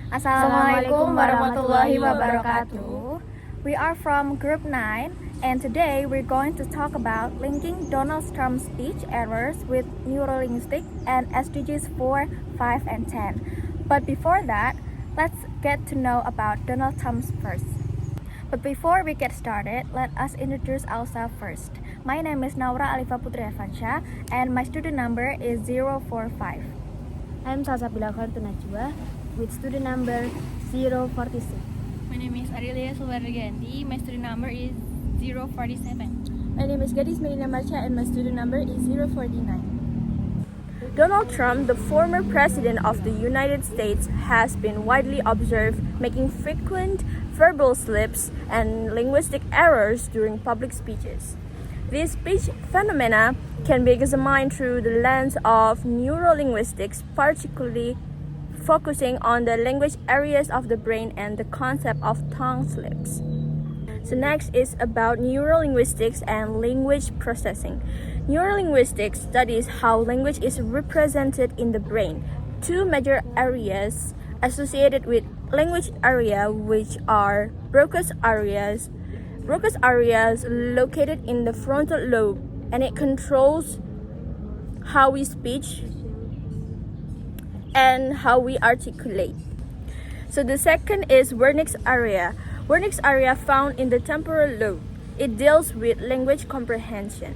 Assalamualaikum warahmatullahi wabarakatuh. We are from Group 9 and today we're going to talk about linking Donald Trump's speech errors with neurolinguistics and SDGs 4, 5, and 10. But before that, let's get to know about Donald Trump first. But before we get started, let us introduce ourselves first. My name is Naura Alifah P.H and my student number is 045. I'm Salsabila Khoirotun with student number 046. My name is Ardelia Selvira. My student number is 047. My name is Gadis, Medina, Marsya, and my student number is 049. Donald Trump, the former president of the United States, has been widely observed making frequent verbal slips and linguistic errors during public speeches. These speech phenomena can be examined through the lens of neurolinguistics, particularly focusing on the language areas of the brain and the concept of tongue slips. So next is about neurolinguistics and language processing. Neurolinguistics studies how language is represented in the brain. Two major areas associated with language area, which are Broca's areas located in the frontal lobe, and it controls how we speak and how we articulate. So the second is Wernicke's area. Wernicke's area found in the temporal lobe. It deals with language comprehension.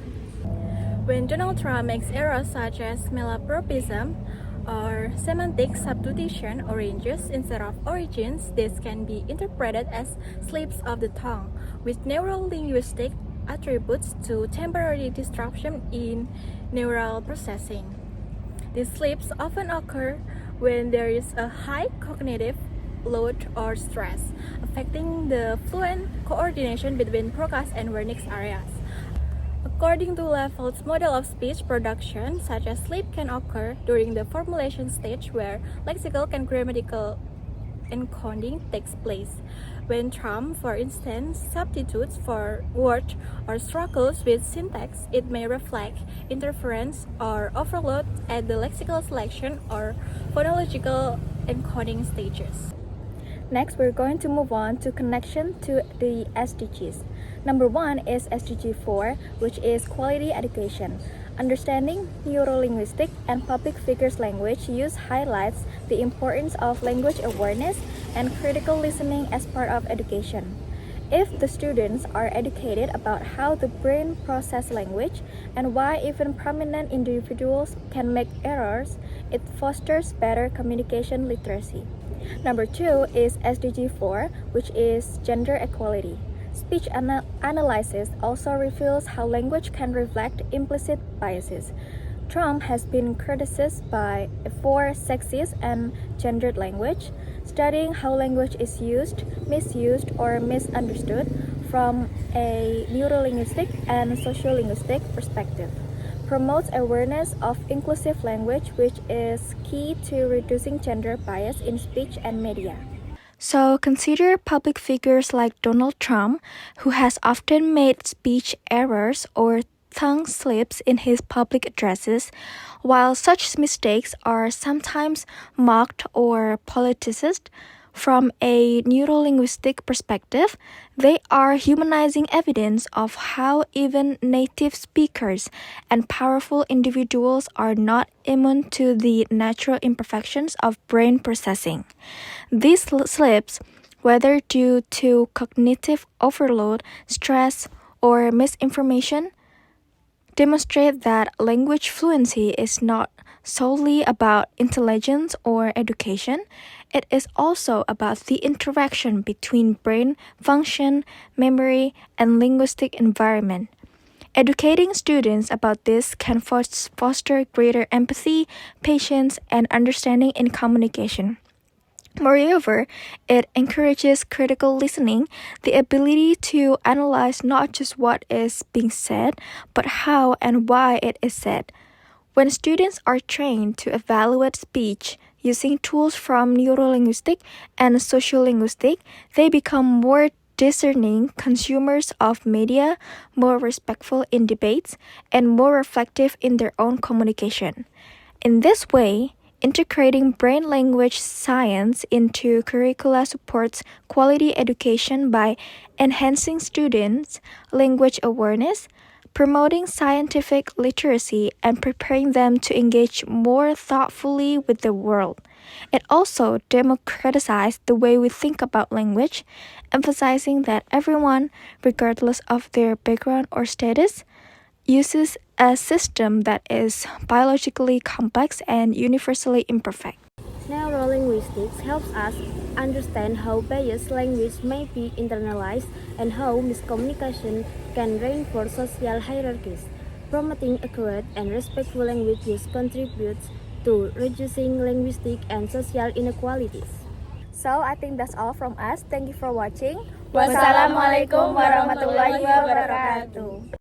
When Donald Trump makes errors such as malapropism or semantic substitution or ranges instead of origins, this can be interpreted as slips of the tongue with neurolinguistic attributes to temporary disruption in neural processing. These slips often occur when there is a high cognitive load or stress, affecting the fluent coordination between Broca's and Wernicke's areas. According to Level's model of speech production, such a slip can occur during the formulation stage where lexical and grammatical encoding takes place. When Trump, for instance, substitutes for word or struggles with syntax, it may reflect interference or overload at the lexical selection or phonological encoding stages. Next, we're going to move on to connection to the SDGs. Number 1 is SDG 4, which is quality education. Understanding neurolinguistic and public figures language use highlights the importance of language awareness and critical listening as part of education. If the students are educated about how the brain processes language and why even prominent individuals can make errors, it fosters better communication literacy. Number 2 is SDG 4, which is gender equality. Speech analysis also reveals how language can reflect implicit biases. Trump has been criticized for sexist and gendered language. Studying how language is used, misused, or misunderstood from a neurolinguistic and sociolinguistic perspective promotes awareness of inclusive language, which is key to reducing gender bias in speech and media. So consider public figures like Donald Trump, who has often made speech errors or tongue slips in his public addresses. While such mistakes are sometimes mocked or politicized, from a neurolinguistic perspective, they are humanizing evidence of how even native speakers and powerful individuals are not immune to the natural imperfections of brain processing. These slips, whether due to cognitive overload, stress, or misinformation, demonstrate that language fluency is not solely about intelligence or education. It is also about the interaction between brain function, memory, and linguistic environment. Educating students about this can foster greater empathy, patience, and understanding in communication. Moreover, it encourages critical listening, the ability to analyze not just what is being said, but how and why it is said. When students are trained to evaluate speech using tools from neurolinguistic and sociolinguistic, they become more discerning consumers of media, more respectful in debates, and more reflective in their own communication. In this way, Integrating brain-language science into curricula supports quality education by enhancing students' language awareness, promoting scientific literacy, and preparing them to engage more thoughtfully with the world. It also democratizes the way we think about language, emphasizing that everyone, regardless of their background or status, uses a system that is biologically complex and universally imperfect. Neurolinguistics helps us understand how biased language may be internalized and how miscommunication can reinforce social hierarchies. Promoting accurate and respectful language use contributes to reducing linguistic and social inequalities. So I think that's all from us. Thank you for watching. Wassalamualaikum warahmatullahi wabarakatuh.